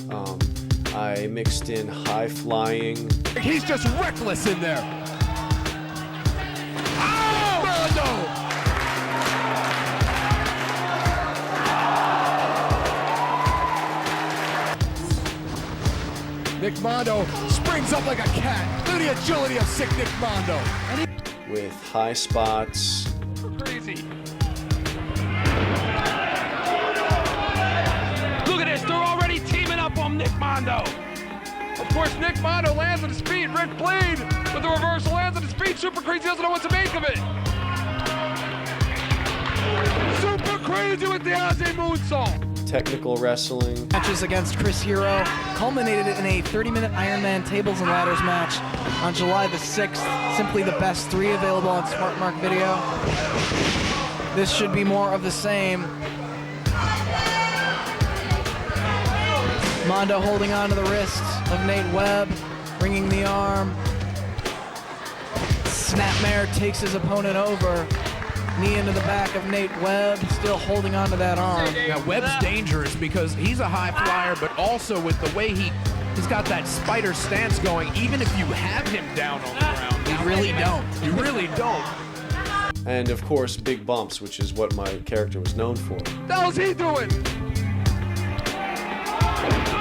I mixed in high flying. He's just reckless in there. Oh, Mondo! Nick Mondo springs up like a cat. Look at the agility of sick Nick Mondo. With high spots. Crazy. Look at this, they're already teaming up on Nick Mondo. A course, Nick Mondo lands on his feet. Rick Bleed with the reversal lands on his feet. Super Crazy doesn't know what to make of it. Super Crazy with the Ozzy moonsault. Technical wrestling. Matches against Chris Hero culminated in a 30-minute Ironman tables and ladders match on July the 6th. Simply the best 3 available on Smart Mark Video. This should be more of the same. Mondo holding on to the wrists of Nate Webb, bringing the arm. Snapmare takes his opponent over. Knee into the back of Nate Webb, still holding on to that arm. Yeah, Webb's dangerous because he's a high flyer, but also with the way he's got that spider stance going, even if you have him down on the ground, you really don't. You really don't. And of course, big bumps, which is what my character was known for. What the hell's he doing?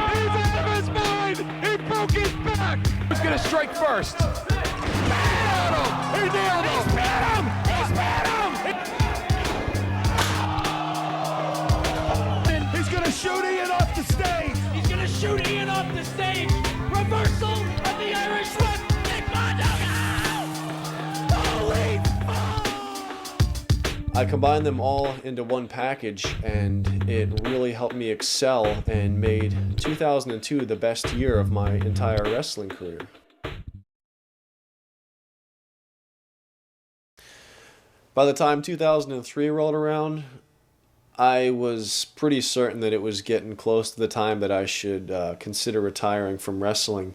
He's out of his mind! He broke his back! Who's gonna strike first? Nailed him! He nailed him! He's pat him! He's pat him! He's gonna shoot Ian off the stage! He's gonna shoot Ian off the stage! Reversal of the Irish whip! Nick Mondo! Holy I combined them all into one package, and it really helped me excel and made 2002 the best year of my entire wrestling career. By the time 2003 rolled around, I was pretty certain that it was getting close to the time that I should consider retiring from wrestling.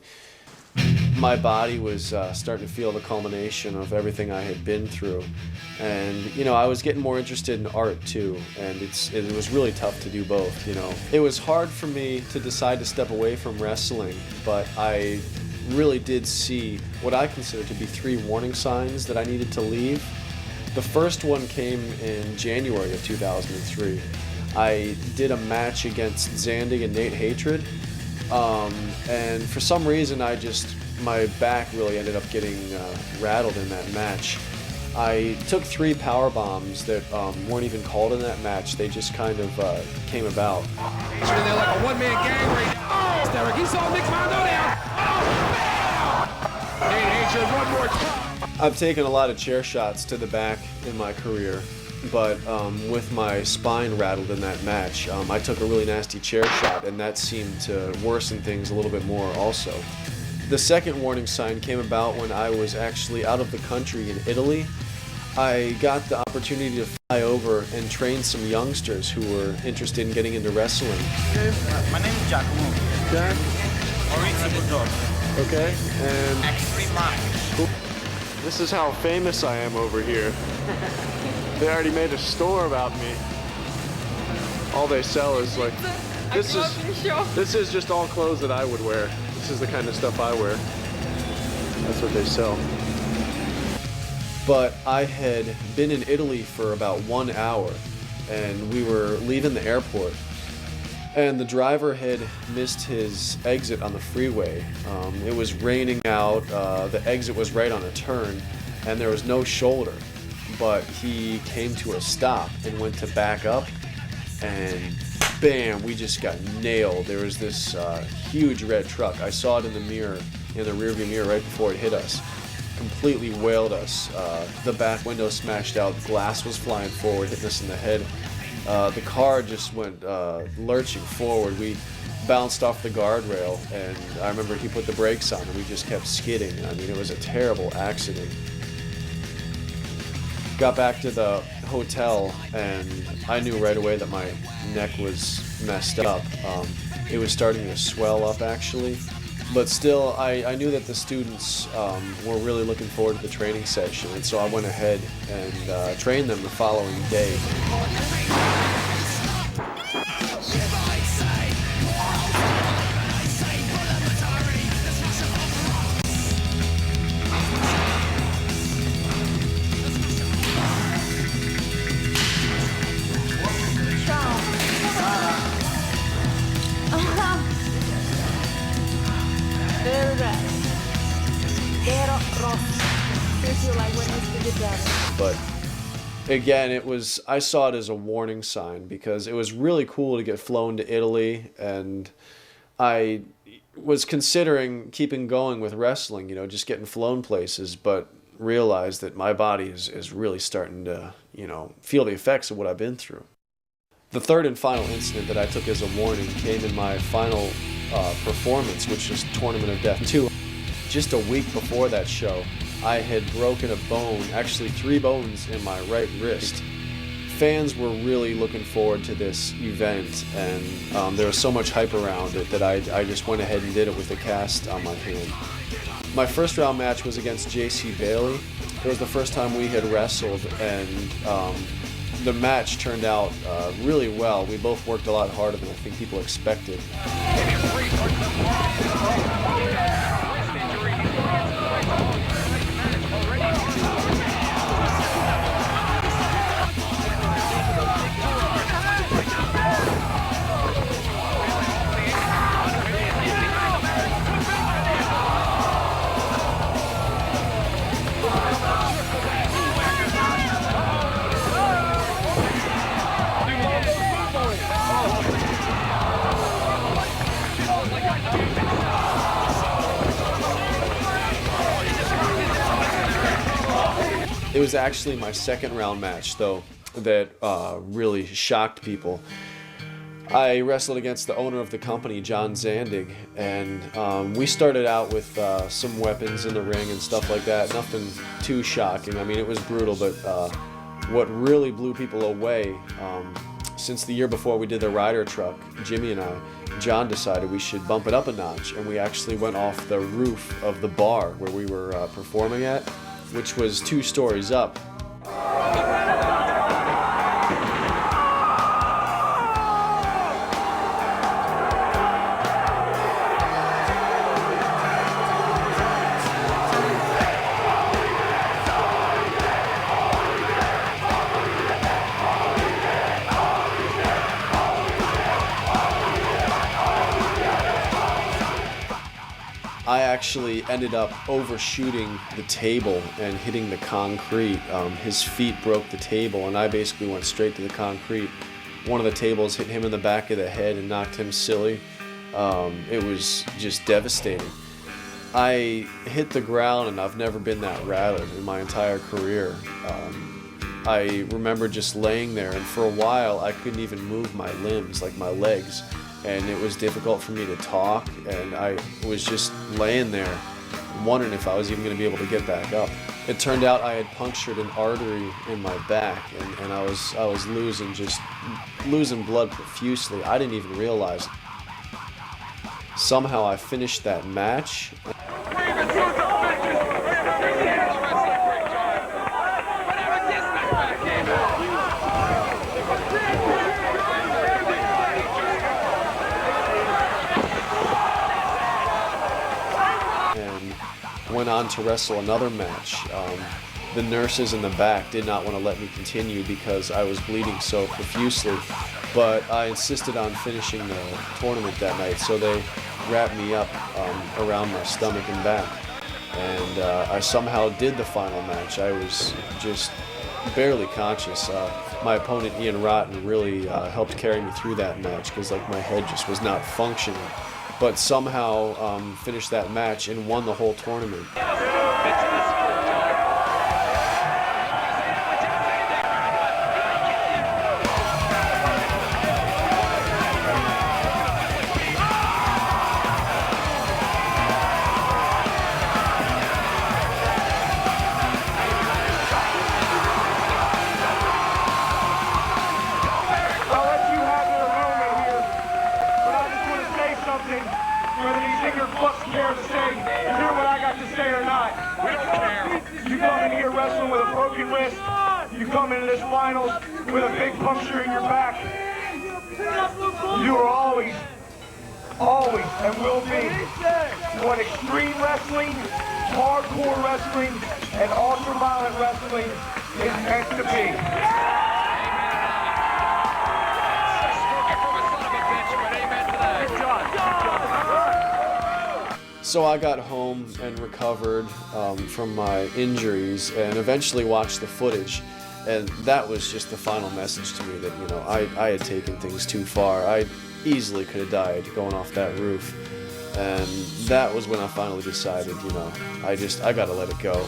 My body was starting to feel the culmination of everything I had been through. And, you know, I was getting more interested in art too, and it was really tough to do both, you know. It was hard for me to decide to step away from wrestling, but I really did see what I consider to be 3 warning signs that I needed to leave. The first one came in January of 2003. I did a match against Zandig and Nate Hatred, and for some reason my back really ended up getting rattled in that match. I took 3 power bombs that weren't even called in that match. They just kind of came about. They're like a one-man gang right now. Oh, Derek, he saw Nick Mondo down. Oh, bam! Nate Hatred, one more time. I've taken a lot of chair shots to the back in my career, but with my spine rattled in that match, I took a really nasty chair shot, and that seemed to worsen things a little bit more also. The second warning sign came about when I was actually out of the country in Italy. I got the opportunity to fly over and train some youngsters who were interested in getting into wrestling. My name is Giacomo. Okay. Maurizio Bulldog. Okay, and Extreme Mark. Cool. This is how famous I am over here. They already made a store about me. All they sell is like, this is just all clothes that I would wear. This is the kind of stuff I wear. That's what they sell. But I had been in Italy for about 1 hour, and we were leaving the airport, and the driver had missed his exit on the freeway. It was raining out, the exit was right on a turn, and there was no shoulder, but he came to a stop and went to back up, and bam, we just got nailed. There was this huge red truck. I saw it in the mirror, in the rearview mirror right before it hit us. Completely whaled us. The back window smashed out, glass was flying forward, hitting us in the head. The car just went lurching forward. We bounced off the guardrail, and I remember he put the brakes on and we just kept skidding. I mean, it was a terrible accident. Got back to the hotel, and I knew right away that my neck was messed up. It was starting to swell up, actually. But still, I knew that the students were really looking forward to the training session, and so I went ahead and trained them the following day. But again, I saw it as a warning sign, because it was really cool to get flown to Italy, and I was considering keeping going with wrestling, you know, just getting flown places, but realized that my body is really starting to, you know, feel the effects of what I've been through. The third and final incident that I took as a warning came in my final performance, which was Tournament of Death 2. Just a week before that show, I had broken a bone, actually 3 bones in my right wrist. Fans were really looking forward to this event, and there was so much hype around it that I just went ahead and did it with a cast on my hand. My first round match was against J.C. Bailey. It was the first time we had wrestled, and the match turned out really well. We both worked a lot harder than I think people expected. It was actually my second round match, though, that really shocked people. I wrestled against the owner of the company, John Zandig, and we started out with some weapons in the ring and stuff like that. Nothing too shocking. I mean, it was brutal, but what really blew people away, since the year before we did the Ryder truck, Jimmy and I, John decided we should bump it up a notch, and we actually went off the roof of the bar where we were performing at, which was 2 stories up. I actually ended up overshooting the table and hitting the concrete. His feet broke the table, and I basically went straight to the concrete. One of the tables hit him in the back of the head and knocked him silly. It was just devastating. I hit the ground, and I've never been that rattled in my entire career. I remember just laying there, and for a while I couldn't even move my limbs, like my legs. And it was difficult for me to talk, and I was just laying there wondering if I was even going to be able to get back up. It turned out I had punctured an artery in my back, and I was losing blood profusely. I didn't even realize it. Somehow I finished that match. Went on to wrestle another match. The nurses in the back did not want to let me continue because I was bleeding so profusely, but I insisted on finishing the tournament that night, so they wrapped me up around my stomach and back, and I somehow did the final match. I was just barely conscious. My opponent Ian Rotten really helped carry me through that match because like my head just was not functioning. But somehow finished that match and won the whole tournament. You come into this finals with a big puncture in your back. You are always, and will be what extreme wrestling, hardcore wrestling, and ultra-violent wrestling is meant to be. So I got home and recovered from my injuries and eventually watched the footage, and that was just the final message to me that, you know, I had taken things too far. easily could have died going off that roof. And that was when I finally decided, you know, I gotta let it go.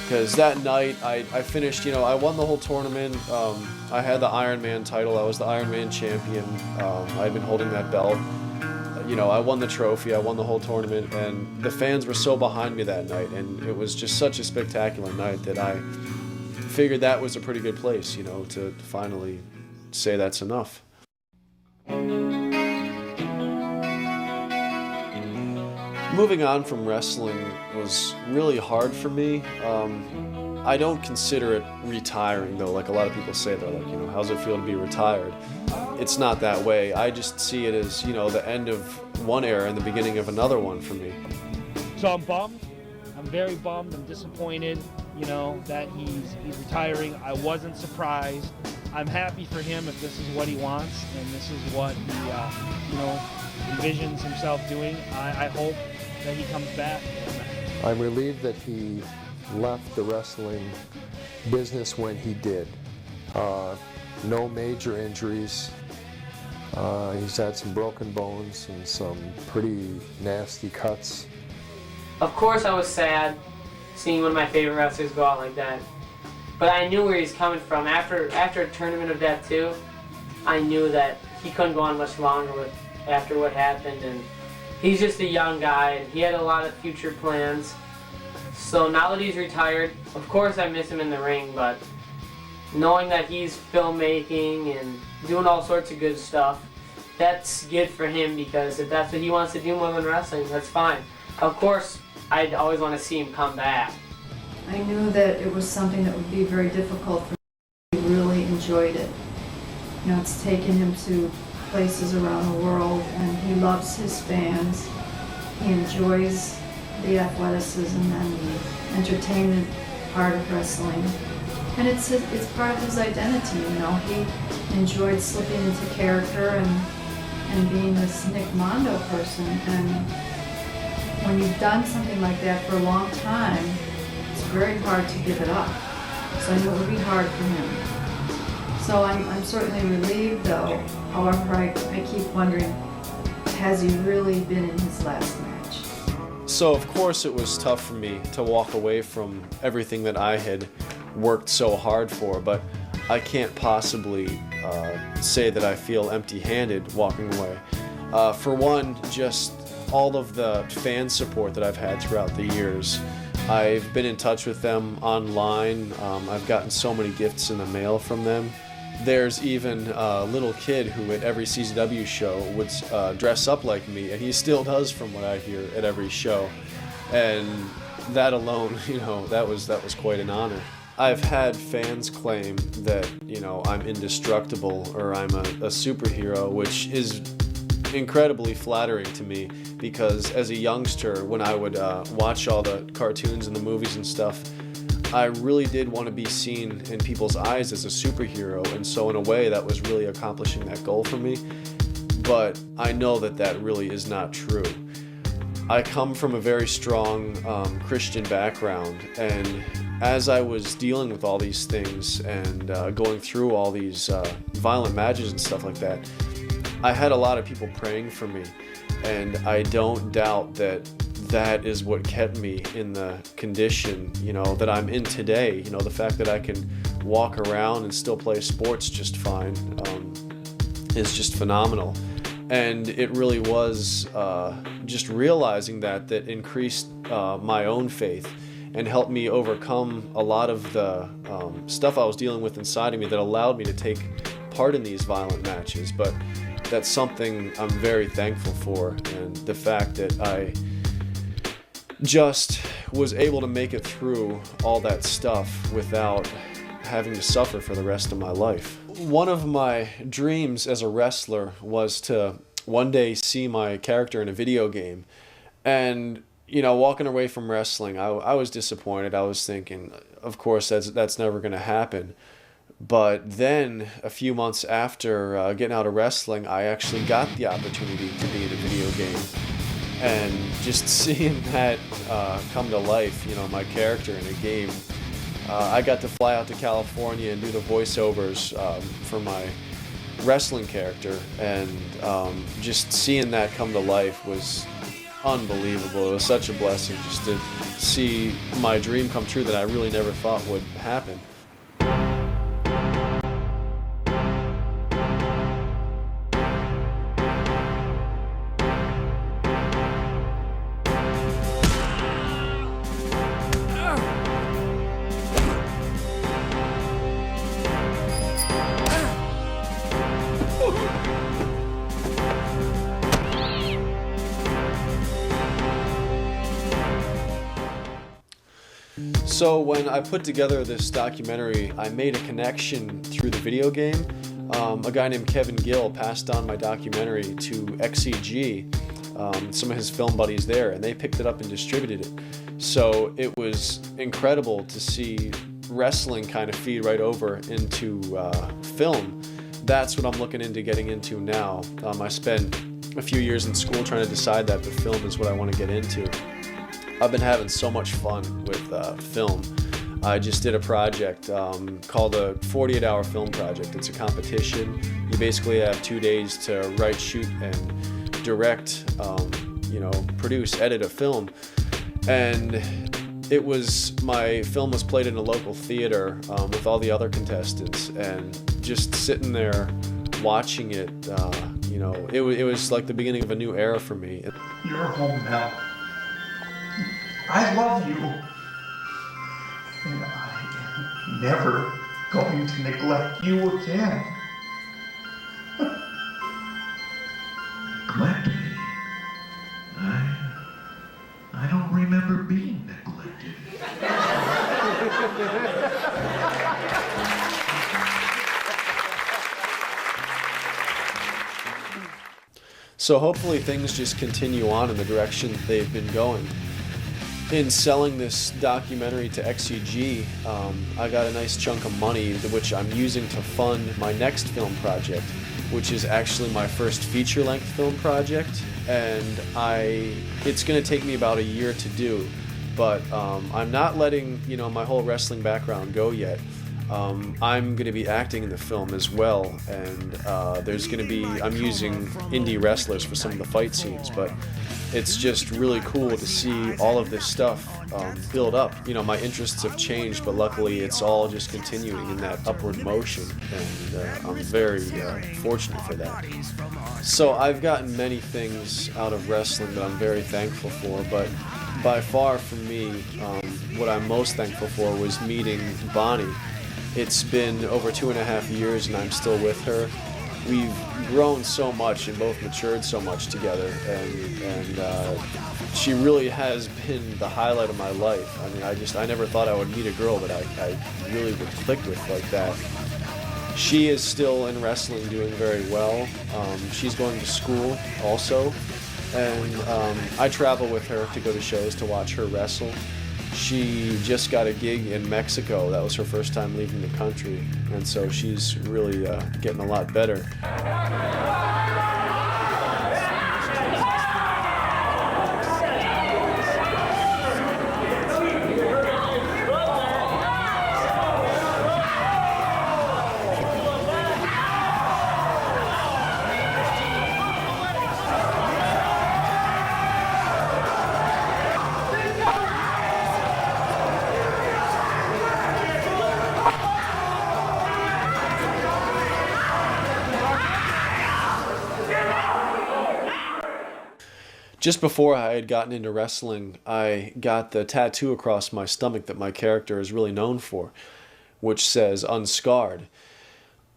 Because that night, I finished, you know, I won the whole tournament. I had the Ironman title. I was the Ironman champion. I'd been holding that belt. You know, I won the trophy. I won the whole tournament. And the fans were so behind me that night. And it was just such a spectacular night that I figured that was a pretty good place, you know, to finally say that's enough. Moving on from wrestling was really hard for me. I don't consider it retiring though, like a lot of people say. They're like, you know, how's it feel to be retired? It's not that way. I just see it as, you know, the end of one era and the beginning of another one for me. So I'm bummed. I'm very bummed. I'm disappointed, you know, that he's retiring. I wasn't surprised. I'm happy for him if this is what he wants and this is what he, you know, envisions himself doing. I hope that he comes back. I'm relieved that he left the wrestling business when he did. No major injuries. He's had some broken bones and some pretty nasty cuts. Of course I was sad seeing one of my favorite wrestlers go out like that. But I knew where he's coming from. After a tournament of that too, I knew that he couldn't go on much longer after what happened, and he's just a young guy and he had a lot of future plans. So now that he's retired, of course I miss him in the ring, but knowing that he's filmmaking and doing all sorts of good stuff, that's good for him, because if that's what he wants to do more than wrestling, that's fine. Of course, I'd always want to see him come back. I knew that it was something that would be very difficult for him. He really enjoyed it. You know, it's taken him to places around the world, and he loves his fans. He enjoys the athleticism and the entertainment part of wrestling. And it's part of his identity, you know. He enjoyed slipping into character and being this Nick Mondo person. And when you've done something like that for a long time, it's very hard to give it up. So I knew it would be hard for him. So I'm certainly relieved though. However, I keep wondering, has he really been in his last match? So of course it was tough for me to walk away from everything that I had worked so hard for, but I can't possibly say that I feel empty-handed walking away. For one, just all of the fan support that I've had throughout the years. I've been in touch with them online. I've gotten so many gifts in the mail from them. There's even a little kid who at every CZW show would dress up like me, and he still does from what I hear at every show. And that alone, you know, that was quite an honor. I've had fans claim that, you know, I'm indestructible or I'm a superhero, which is incredibly flattering to me, because as a youngster, when I would watch all the cartoons and the movies and stuff, I really did want to be seen in people's eyes as a superhero, and so in a way that was really accomplishing that goal for me. But I know that that really is not true. I come from a very strong Christian background, and as I was dealing with all these things and going through all these violent matches and stuff like that, I had a lot of people praying for me, and I don't doubt that that is what kept me in the condition, you know, that I'm in today. You know, the fact that I can walk around and still play sports just fine is just phenomenal. And it really was just realizing that increased my own faith and helped me overcome a lot of the stuff I was dealing with inside of me that allowed me to take part in these violent matches. But that's something I'm very thankful for, and the fact that I just was able to make it through all that stuff without having to suffer for the rest of my life. One of my dreams as a wrestler was to one day see my character in a video game. And, you know, walking away from wrestling, I was disappointed. I was thinking, of course, that's never going to happen. But then, a few months after getting out of wrestling, I actually got the opportunity to be in a video game. And just seeing that come to life, you know, my character in a game, I got to fly out to California and do the voiceovers for my wrestling character, and just seeing that come to life was unbelievable. It was such a blessing just to see my dream come true that I really never thought would happen. So when I put together this documentary, I made a connection through the video game. A guy named Kevin Gill passed on my documentary to XCG, some of his film buddies there, and they picked it up and distributed it. So it was incredible to see wrestling kind of feed right over into film. That's what I'm looking into getting into now. I spent a few years in school trying to decide that, but film is what I want to get into. I've been having so much fun with film. I just did a project called a 48-hour film project. It's a competition. You basically have 2 days to write, shoot, and direct, produce, edit a film. And my film was played in a local theater with all the other contestants, and just sitting there watching it, it was like the beginning of a new era for me. You're home now. I love you. And I am never going to neglect you again. Neglect me? I don't remember being neglected. So hopefully things just continue on in the direction that they've been going. In selling this documentary to XCG, I got a nice chunk of money which I'm using to fund my next film project, which is actually my first feature-length film project, and it's going to take me about a year to do, but I'm not letting my whole wrestling background go yet. I'm going to be acting in the film as well, and I'm using indie wrestlers for some of the fight scenes, but it's just really cool to see all of this stuff build up. My interests have changed, but luckily it's all just continuing in that upward motion, and I'm very fortunate for that. So I've gotten many things out of wrestling that I'm very thankful for, but by far for me, what I'm most thankful for was meeting Bonnie. It's been over 2.5 years and I'm still with her. We've grown so much and both matured so much together, and she really has been the highlight of my life. I mean, I never thought I would meet a girl that I really would click with like that. She is still in wrestling, doing very well. She's going to school also, and I travel with her to go to shows to watch her wrestle. She just got a gig in Mexico. That was her first time leaving the country, and so she's really getting a lot better. Just before I had gotten into wrestling, I got the tattoo across my stomach that my character is really known for, which says "UNSCARRED."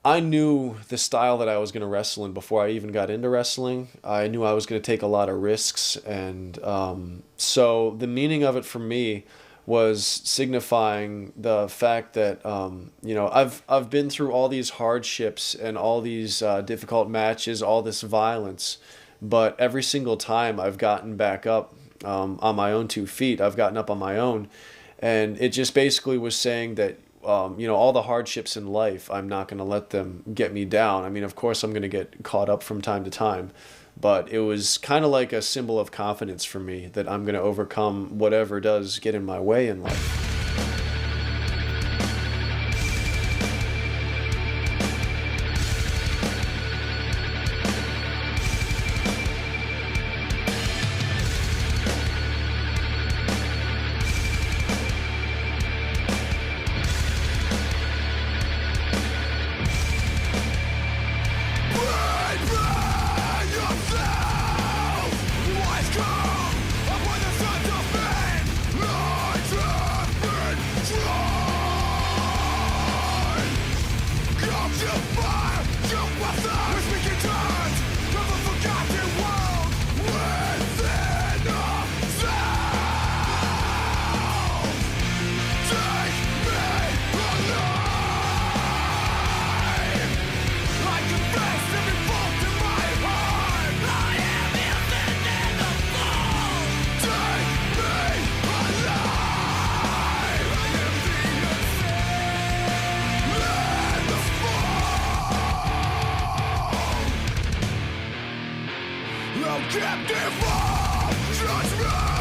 I knew the style that I was going to wrestle in before I even got into wrestling. I knew I was going to take a lot of risks, and so the meaning of it for me was signifying the fact that I've been through all these hardships and all these difficult matches, all this violence. But every single time I've gotten back up on my own 2 feet, I've gotten up on my own. And it just basically was saying that, all the hardships in life, I'm not going to let them get me down. I mean, of course, I'm going to get caught up from time to time. But it was kind of like a symbol of confidence for me that I'm going to overcome whatever does get in my way in life. captive of judgment.